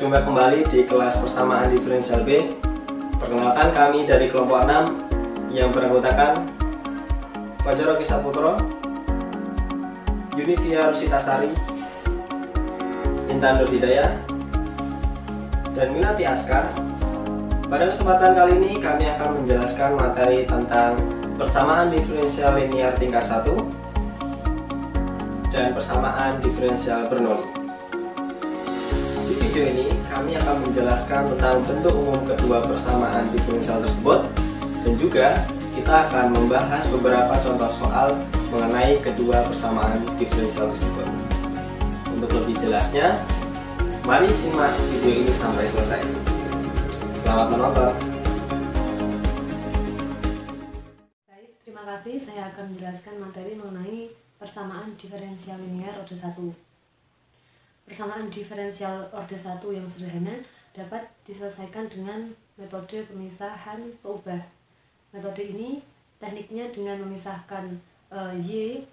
Berjumpa kembali di kelas persamaan diferensial B. Perkenalkan, kami dari kelompok 6 yang beranggotakan Fajar Rocky Saputro, Yunifia Rusitasari, Intan Nur Hidayah, dan Minati Askar. Pada kesempatan kali ini kami akan menjelaskan materi tentang persamaan diferensial linear tingkat 1 dan persamaan diferensial Bernoulli. Di video ini kami akan menjelaskan tentang bentuk umum kedua persamaan diferensial tersebut, dan juga kita akan membahas beberapa contoh soal mengenai kedua persamaan diferensial tersebut. Untuk lebih jelasnya, mari simak video ini sampai selesai. Selamat menonton. Baik, terima kasih. Saya akan menjelaskan materi mengenai persamaan diferensial linear orde 1. Persamaan diferensial orde 1 yang sederhana dapat diselesaikan dengan metode pemisahan peubah. Metode ini tekniknya dengan memisahkan Y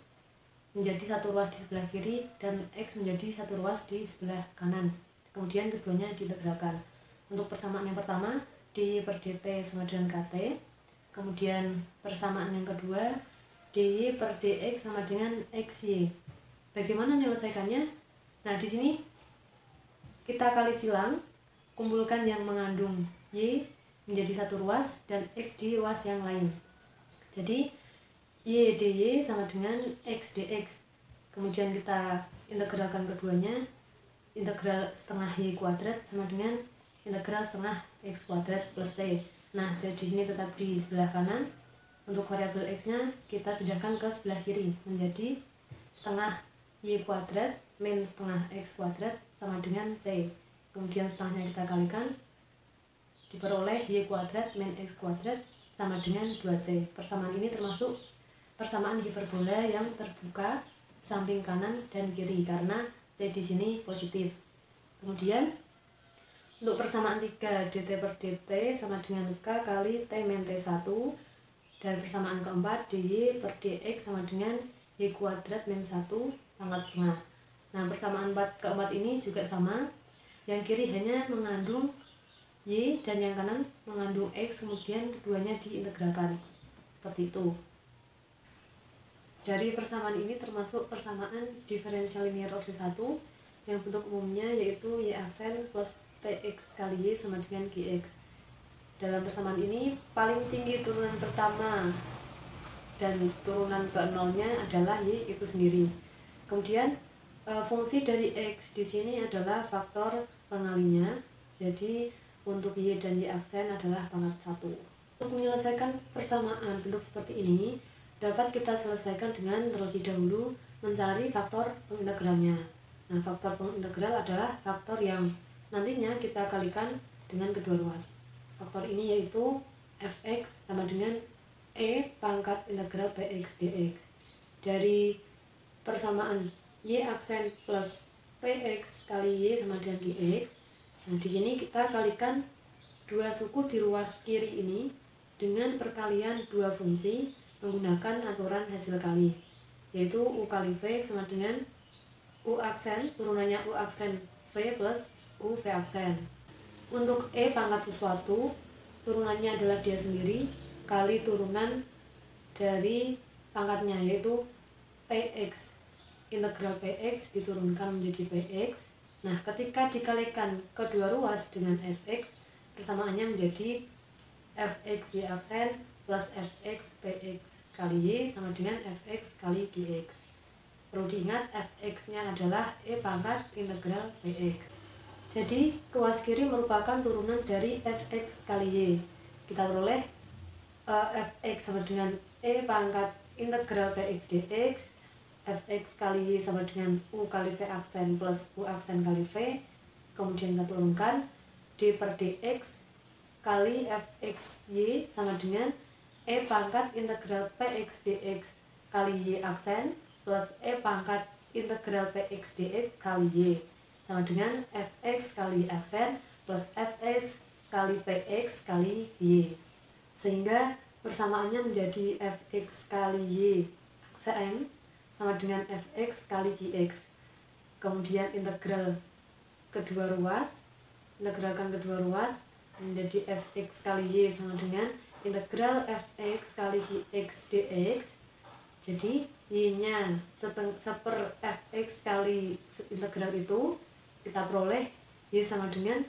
menjadi satu ruas di sebelah kiri dan X menjadi satu ruas di sebelah kanan. Kemudian keduanya diintegralkan. Untuk persamaan yang pertama, dy per dt sama dengan kt. Kemudian persamaan yang kedua, dy per dx sama dengan xy. Bagaimana menyelesaikannya? Nah, di sini kita kali silang, kumpulkan yang mengandung y menjadi satu ruas dan x di ruas yang lain. Jadi y dy sama dengan x dx. Kemudian kita integralkan keduanya. Integral setengah y kuadrat sama dengan integral setengah x kuadrat plus c. Nah, jadi di sini tetap di sebelah kanan. Untuk variabel x-nya kita pindahkan ke sebelah kiri menjadi setengah y kuadrat min setengah x kuadrat sama dengan c. Kemudian setengahnya kita kalikan, diperoleh y kuadrat min x kuadrat sama dengan 2c. Persamaan ini termasuk persamaan hiperbola yang terbuka samping kanan dan kiri karena c di sini positif. Kemudian untuk persamaan 3 dt per dt sama dengan k kali t min t1, dan persamaan keempat dy per dx sama dengan y kuadrat min 1 pangkat setengah. Nah, persamaan keempat ini juga sama. Yang kiri hanya mengandung y dan yang kanan mengandung x, kemudian keduanya diintegralkan. Seperti itu. Dari persamaan ini termasuk persamaan diferensial linear orde 1 yang bentuk umumnya yaitu y aksen plus px kali y sama dengan gx. Dalam persamaan ini paling tinggi turunan pertama dan turunan ke-0-nya adalah y itu sendiri. Kemudian fungsi dari x di sini adalah faktor pengalinya. Jadi untuk y dan y aksen adalah pangkat 1. Untuk menyelesaikan persamaan bentuk seperti ini dapat kita selesaikan dengan terlebih dahulu mencari faktor pengintegralnya. Nah, faktor pengintegral adalah faktor yang nantinya kita kalikan dengan kedua ruas. Faktor ini yaitu fx sama dengan e pangkat integral px dx. Dari persamaan y aksen plus px kali y sama dengan gx. Nah, di sini kita kalikan dua suku di ruas kiri ini dengan perkalian dua fungsi menggunakan aturan hasil kali, yaitu u kali v sama dengan u aksen, turunannya u aksen v plus u v aksen. Untuk e pangkat sesuatu, turunannya adalah dia sendiri kali turunan dari pangkatnya, yaitu px. Integral px diturunkan menjadi px. Nah, ketika dikalikan kedua ruas dengan fx, persamaannya menjadi fx y aksen plus fx px kali y sama dengan fx kali gx. Perlu diingat fx-nya adalah e pangkat integral px. Jadi, ruas kiri merupakan turunan dari fx kali y. Kita peroleh fx sama dengan e pangkat integral px dx, fx kali y sama dengan u kali v aksen plus u aksen kali v. Kemudian kita turunkan d per dx kali fx y sama dengan e pangkat integral px dx kali y aksen plus e pangkat integral px dx kali y sama dengan fx kali aksen plus fx kali px kali y. Sehingga persamaannya menjadi fx kali y aksen sama dengan fx kali gx. Kemudian integral kedua ruas integralkan kedua ruas menjadi fx kali y sama dengan integral fx kali gx dx. Jadi y-nya seper fx kali integral itu kita peroleh y sama dengan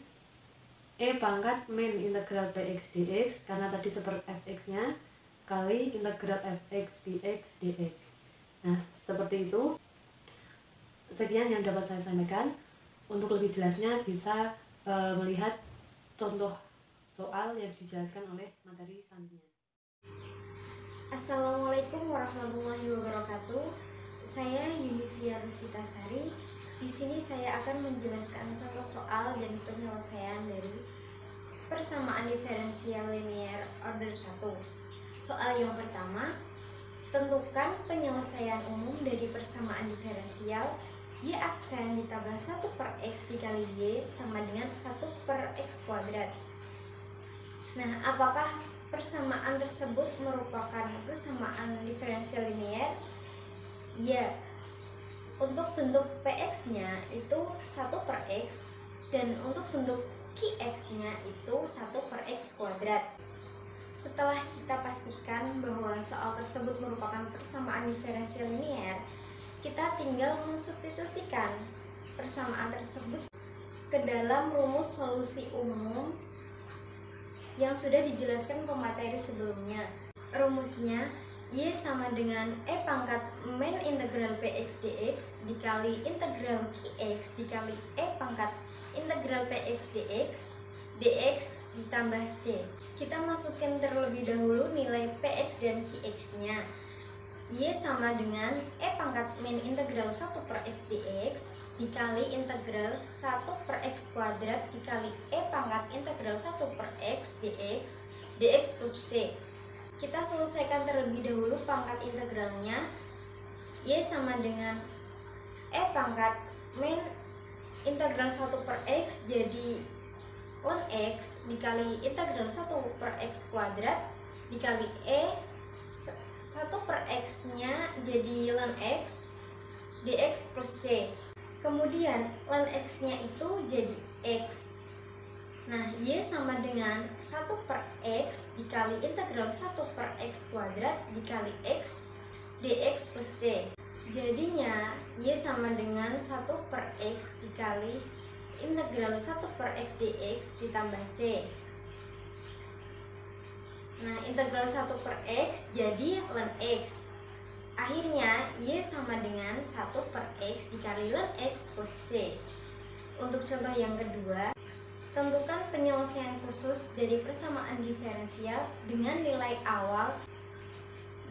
e pangkat min integral px dx, karena tadi seper fx-nya kali integral fx dx dx. Nah, seperti itu. Sekian yang dapat saya sampaikan. Untuk lebih jelasnya bisa melihat contoh soal yang dijelaskan oleh materi selanjutnya. Assalamualaikum warahmatullahi wabarakatuh. Saya Yunifia Rusitasari. Di sini saya akan menjelaskan contoh soal dan penyelesaian dari persamaan diferensial linear order 1. Soal yang pertama, tentukan penyelesaian umum dari persamaan diferensial y aksen ditambah 1 per x dikali y sama dengan 1 per x kuadrat. Nah, apakah persamaan tersebut merupakan persamaan diferensial linear? Ya, untuk bentuk px-nya itu 1 per x dan untuk bentuk qx-nya itu 1 per x kuadrat. Setelah kita pastikan bahwa soal tersebut merupakan persamaan diferensial linear, kita tinggal mensubstitusikan persamaan tersebut ke dalam rumus solusi umum yang sudah dijelaskan pemateri sebelumnya. Rumusnya y sama dengan e pangkat min integral px dx dikali integral qx dikali e pangkat integral px dx dx ditambah c. Kita masukkan terlebih dahulu nilai px dan qx-nya. Y sama dengan e pangkat min integral 1 per x dx dikali integral 1 per x kuadrat dikali e pangkat integral 1 per x dx dx plus c. Kita selesaikan terlebih dahulu pangkat integralnya. Y sama dengan e pangkat min integral 1 per x jadi ln x dikali integral 1 per x kuadrat dikali e 1 per x nya jadi ln x dx plus c. Kemudian ln x nya itu jadi x. Nah, y sama dengan 1 per x dikali integral 1 per x kuadrat dikali x dx plus c. Jadinya y sama dengan 1 per x dikali integral 1 per x dx ditambah c. Nah, integral 1 per x jadi ln x. Akhirnya y sama dengan 1 per x dikali ln x plus c. Untuk contoh yang kedua, tentukan penyelesaian khusus dari persamaan diferensial dengan nilai awal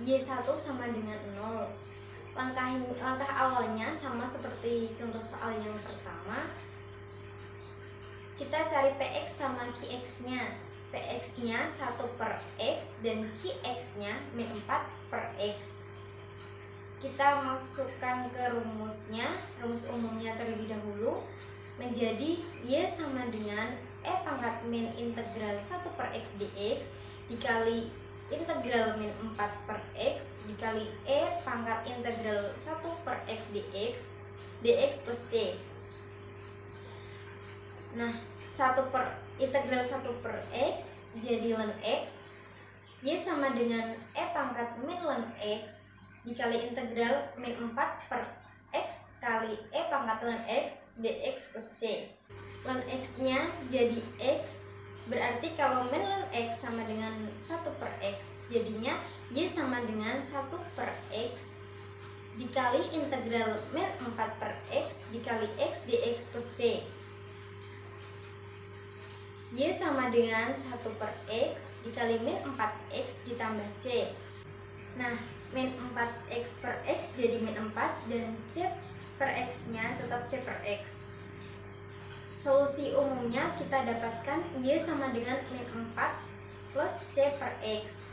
y1 sama dengan 0. Langkah awalnya sama seperti contoh soal yang pertama. Kita cari px sama qx-nya. Px-nya 1 per x dan qx-nya min 4 per x. Kita masukkan ke rumusnya, rumus umumnya terlebih dahulu, menjadi y sama dengan e pangkat min integral 1 per x dx dikali integral min 4 per x dikali e pangkat integral 1 per x dx dx plus c. Nah, integral 1 per x jadi ln x. Y sama dengan e pangkat min ln x dikali integral min 4 per x kali e pangkat ln x dx plus c. Ln x nya jadi x, berarti kalau min ln x sama dengan 1 per x, jadinya y sama dengan 1 per x dikali integral min 4 per x dikali x dx plus c. Y sama dengan 1 per x dikali min 4x ditambah c. Nah, min 4x per x jadi min 4 dan c per x nya tetap c per x. Solusi umumnya kita dapatkan y sama dengan min 4 plus c per x.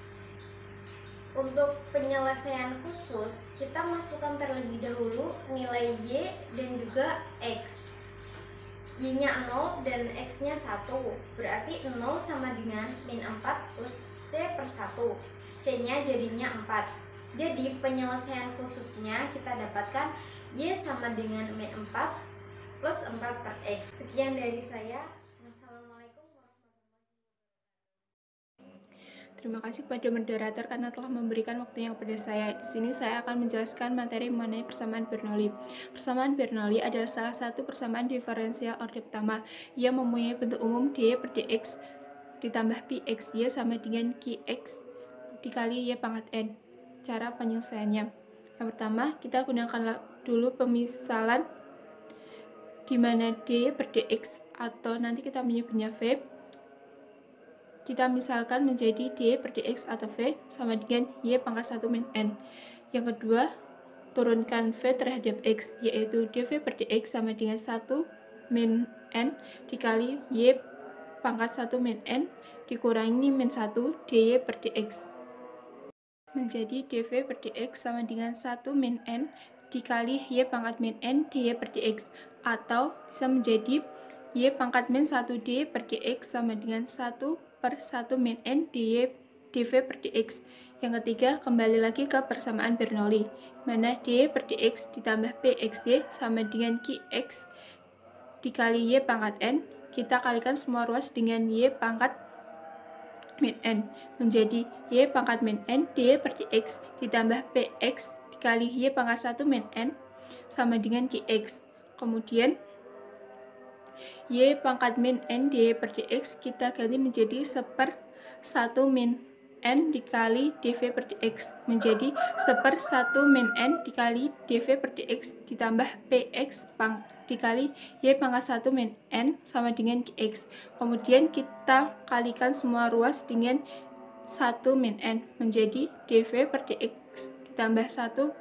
Untuk penyelesaian khusus, kita masukkan terlebih dahulu nilai y dan juga x. Y-nya 0 dan x-nya 1, berarti 0 sama dengan min 4 plus c per 1. C-nya jadinya 4. Jadi penyelesaian khususnya kita dapatkan y sama dengan min 4 plus 4 per x. Sekian dari saya. Terima kasih kepada moderator karena telah memberikan waktunya kepada saya. Di sini saya akan menjelaskan materi mengenai persamaan Bernoulli. Persamaan Bernoulli adalah salah satu persamaan diferensial orde pertama. Ia mempunyai bentuk umum dy per dx ditambah pxy sama dengan qx dikali y pangkat n. Cara penyelesaiannya. Yang pertama, kita gunakan dulu pemisalan di mana dy per dx atau nanti kita menyebutnya v kita misalkan menjadi dy per dx atau v sama dengan y pangkat 1 min n. Yang kedua, turunkan v terhadap x, yaitu dv per dx sama dengan 1 min n dikali y pangkat 1 min n dikurangi min 1 dy per dx. Menjadi dv per dx sama dengan 1 min n dikali y pangkat min n dy per dx. Atau bisa menjadi y pangkat min 1 dy per dx sama dengan 1 per 1 min n dv per dx. Yang ketiga, kembali lagi ke persamaan Bernoulli, mana dy per dx ditambah pxy sama dengan qx dikali y pangkat n, kita kalikan semua ruas dengan y pangkat min n, menjadi y pangkat min n dy per dx ditambah px dikali y pangkat 1 min n sama dengan qx. Kemudian y pangkat min n dy per dx kita ganti menjadi 1/1 min n dikali dv per dx, menjadi 1/1 min n dikali dv per dx ditambah px dikali y pangkat 1 min n sama dengan qx. Kemudian kita kalikan semua ruas dengan 1 min n, menjadi dv per dx ditambah 1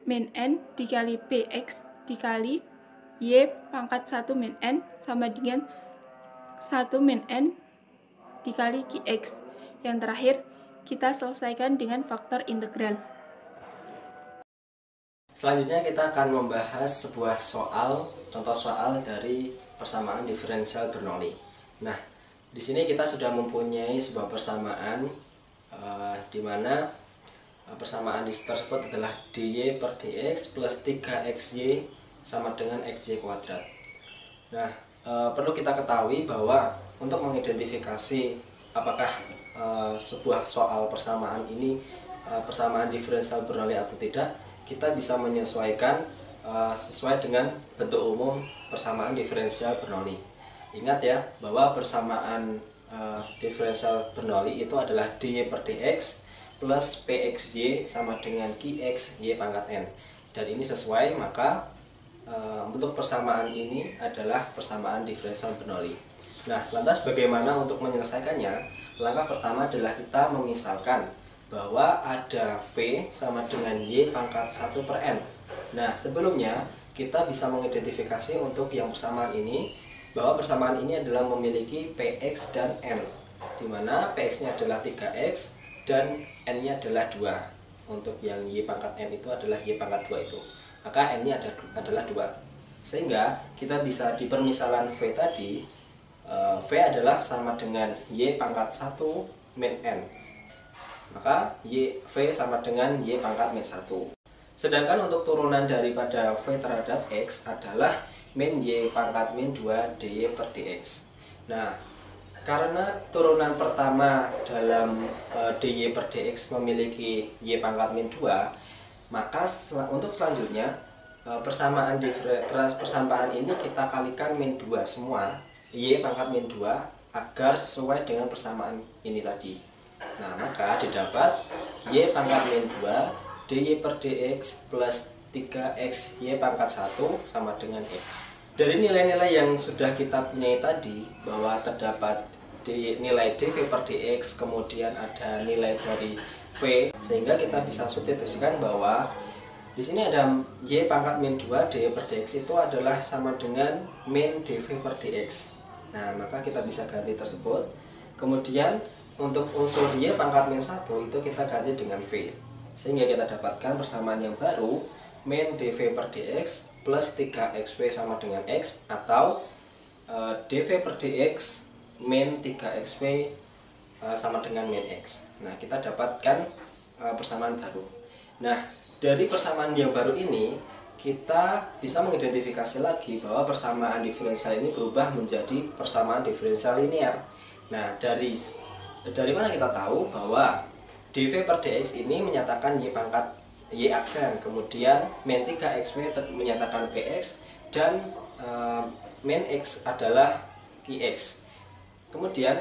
min n dikali px dikali y pangkat 1 min n sama dengan 1 min n dikali qx. Yang terakhir, kita selesaikan dengan faktor integral. Selanjutnya kita akan membahas sebuah contoh soal dari persamaan diferensial Bernoulli. Nah, di sini kita sudah mempunyai sebuah persamaan di mana persamaan tersebut adalah dy per dx plus 3xy sama dengan xy kuadrat. Nah, perlu kita ketahui bahwa untuk mengidentifikasi apakah sebuah soal persamaan ini persamaan diferensial Bernoulli atau tidak, kita bisa menyesuaikan sesuai dengan bentuk umum persamaan diferensial Bernoulli. Ingat ya, bahwa persamaan diferensial Bernoulli itu adalah dy per dx plus pxy sama dengan qx y pangkat n. Dan ini sesuai, maka untuk persamaan ini adalah persamaan diferensial Bernoulli. Nah, lantas bagaimana untuk menyelesaikannya? Langkah pertama adalah kita memisalkan bahwa ada v sama dengan y pangkat 1 per n. Nah, sebelumnya kita bisa mengidentifikasi untuk yang persamaan ini, bahwa persamaan ini adalah memiliki px dan n, di mana px-nya adalah 3x dan n-nya adalah 2. Untuk yang y pangkat n itu adalah y pangkat 2 itu, maka n-nya adalah 2. Sehingga kita bisa di permisalan v tadi, v adalah sama dengan y pangkat 1 min n, maka v sama dengan y pangkat min 1. Sedangkan untuk turunan daripada v terhadap x adalah min y pangkat min 2 dy per dx. Nah, karena turunan pertama dalam dy per dx memiliki y pangkat min 2, maka untuk selanjutnya persamaan ini kita kalikan min 2 semua, y pangkat min 2, agar sesuai dengan persamaan ini tadi. Nah, maka didapat y pangkat min 2 dy per dx plus 3x y pangkat 1 sama dengan x. Dari nilai-nilai yang sudah kita punyai tadi, bahwa terdapat nilai dv per dx, kemudian ada nilai dari v, sehingga kita bisa substitusikan bahwa di sini ada y pangkat min 2 dy per dx itu adalah sama dengan min dv per dx. Nah, maka kita bisa ganti tersebut. Kemudian untuk unsur y pangkat min 1 itu kita ganti dengan v, sehingga kita dapatkan persamaan yang baru, min dv per dx plus 3xv sama dengan x, atau dv per dx min 3xv sama dengan min x. Nah, kita dapatkan persamaan baru. Nah, dari persamaan yang baru ini kita bisa mengidentifikasi lagi bahwa persamaan diferensial ini berubah menjadi persamaan diferensial linear. Nah, dari dari mana kita tahu bahwa dv per dx ini menyatakan y pangkat y aksen, kemudian min 3xw menyatakan px, dan min x adalah qx. Kemudian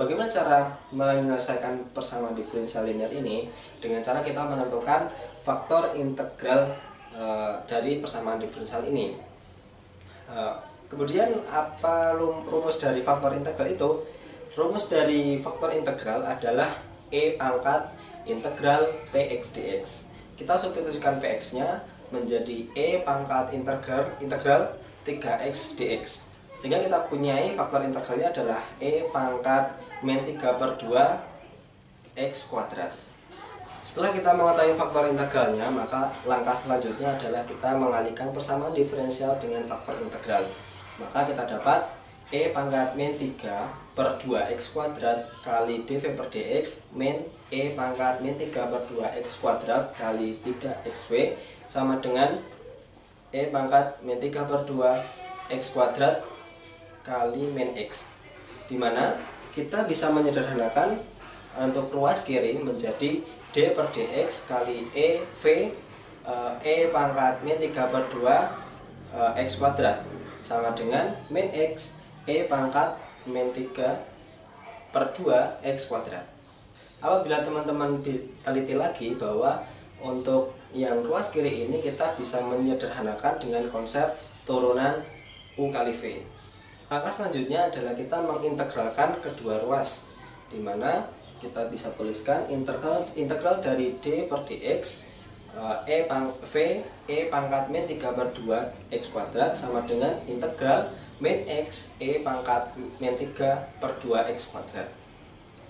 bagaimana cara menyelesaikan persamaan diferensial linear ini? Dengan cara kita menentukan faktor integral dari persamaan diferensial ini. Kemudian apa rumus dari faktor integral itu? Rumus dari faktor integral adalah E pangkat integral Px dx. Kita substitusikan Px nya menjadi E pangkat integral 3x dx. Sehingga kita punyai faktor integralnya adalah E pangkat min 3 per 2 x kuadrat. Setelah kita mengetahui faktor integralnya, maka langkah selanjutnya adalah kita mengalihkan persamaan diferensial dengan faktor integral. Maka kita dapat E pangkat min 3 per 2x kuadrat kali dv per dx min E pangkat min 3 per 2x kuadrat kali 3xw sama dengan E pangkat min 3 per 2x kuadrat kali min x, dimana kita bisa menyederhanakan untuk ruas kiri menjadi d per dx kali E pangkat min 3 per 2 x kuadrat sama dengan min x E pangkat min 3 per 2 x kuadrat. Apabila teman-teman teliti lagi bahwa untuk yang ruas kiri ini kita bisa menyederhanakan dengan konsep turunan U kali V. Langkah selanjutnya adalah kita mengintegralkan kedua ruas, dimana kita bisa tuliskan integral dari d per dx E pangkat min 3 per 2 x kuadrat sama dengan integral min x E pangkat min 3 per 2 x kuadrat.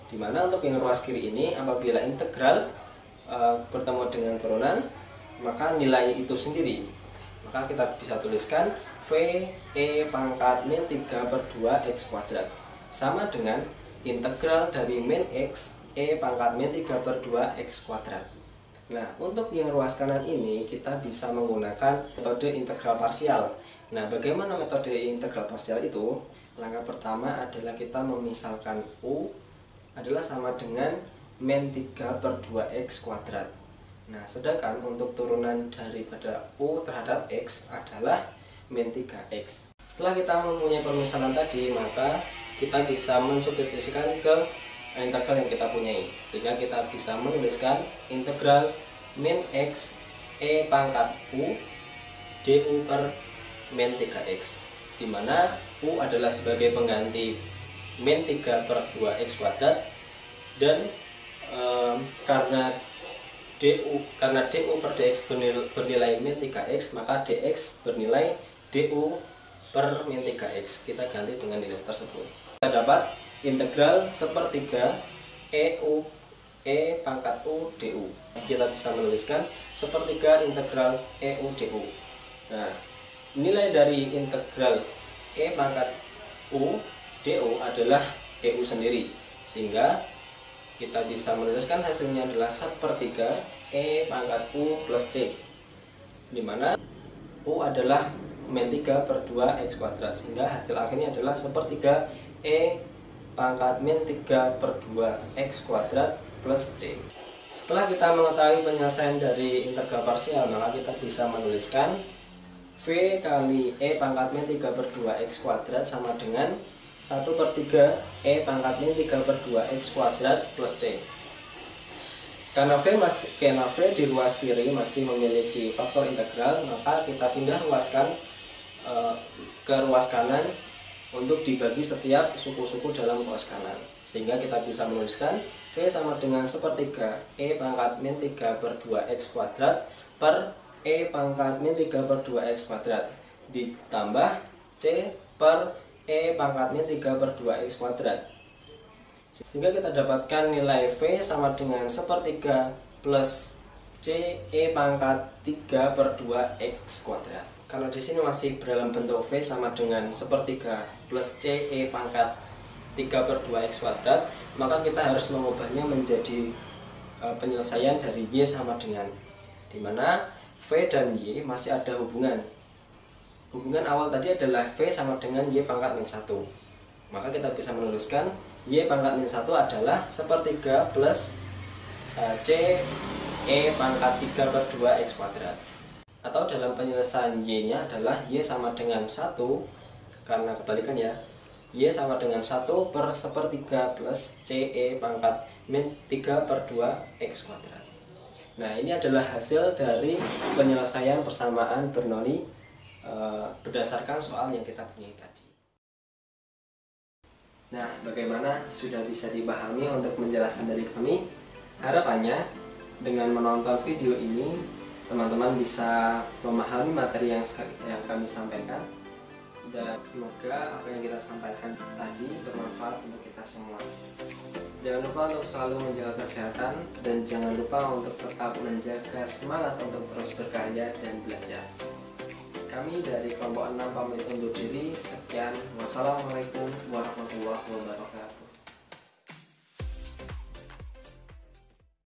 Dimana untuk yang ruas kiri ini apabila integral bertemu dengan turunan, maka nilai itu sendiri, maka kita bisa tuliskan V E pangkat min 3 per 2 x kuadrat sama dengan integral dari min x E pangkat min 3 per 2 x kuadrat. Nah, untuk yang ruas kanan ini kita bisa menggunakan metode integral parsial. Nah, bagaimana metode integral parsial itu? Langkah pertama adalah kita memisalkan U adalah sama dengan min 3 per 2x kuadrat. Nah, sedangkan untuk turunan daripada U terhadap X adalah min 3x. Setelah kita mempunyai pemisalan tadi, maka kita bisa mensubstitusikan ke integral yang kita punyai, sehingga kita bisa menuliskan integral min x E pangkat U du per min 3x, dimana U adalah sebagai pengganti min 3 per 2x kuadrat, dan karena du per dx bernilai min 3x, maka dx bernilai du per min 3x. Kita ganti dengan nilai tersebut. Kita dapat integral sepertiga E pangkat U du. Kita bisa menuliskan sepertiga integral EU du. Nah, nilai dari integral E pangkat U du adalah EU sendiri, sehingga kita bisa menuliskan hasilnya adalah sepertiga E pangkat U plus C, dimana U adalah min 3 per 2 x kuadrat, sehingga hasil akhirnya adalah sepertiga E pangkat min 3 per 2 x kuadrat plus C. Setelah kita mengetahui penyelesaian dari integral parsial, maka kita bisa menuliskan V kali E pangkat min 3 per 2 x kuadrat sama dengan 1 per 3 E pangkat min 3 per 2 x kuadrat plus C. Karena V di ruas kiri masih memiliki faktor integral, maka kita pindah ruaskan ke ruas kanan untuk dibagi setiap suku-suku dalam ruas kanan, sehingga kita bisa menuliskan V sama dengan sepertiga E pangkat min 3 per 2 x kuadrat per E pangkat min 3 per 2 x kuadrat ditambah C per E pangkat min 3 per 2 x kuadrat, sehingga kita dapatkan nilai V sama dengan sepertiga plus C E pangkat 3 per 2 x kuadrat. Kalau di sini masih dalam bentuk V sama dengan sepertiga plus C E pangkat 3 per 2 x kuadrat, maka kita harus mengubahnya menjadi penyelesaian dari Y sama dengan, dimana V dan Y masih ada hubungan. Hubungan awal tadi adalah V sama dengan Y pangkat min 1. Maka kita bisa menuliskan Y pangkat min 1 adalah sepertiga plus C E pangkat 3 per 2 X kuadrat. Atau dalam penyelesaian Y nya adalah Y sama dengan 1, karena kebalikan ya, Y sama dengan 1 per sepertiga plus C E pangkat min 3 per 2 X kuadrat. Nah, ini adalah hasil dari penyelesaian persamaan Bernoulli berdasarkan soal yang kita punya tadi. Nah, bagaimana sudah bisa dipahami untuk menjelaskan dari kami? Harapannya dengan menonton video ini teman-teman bisa memahami materi yang kami sampaikan, dan semoga apa yang kita sampaikan tadi bermanfaat untuk kita semua. Jangan lupa untuk selalu menjaga kesehatan, dan jangan lupa untuk tetap menjaga semangat untuk terus berkarya dan belajar. Kami dari kelompok 6 pamit undur diri. Sekian, wassalamualaikum warahmatullahi wabarakatuh.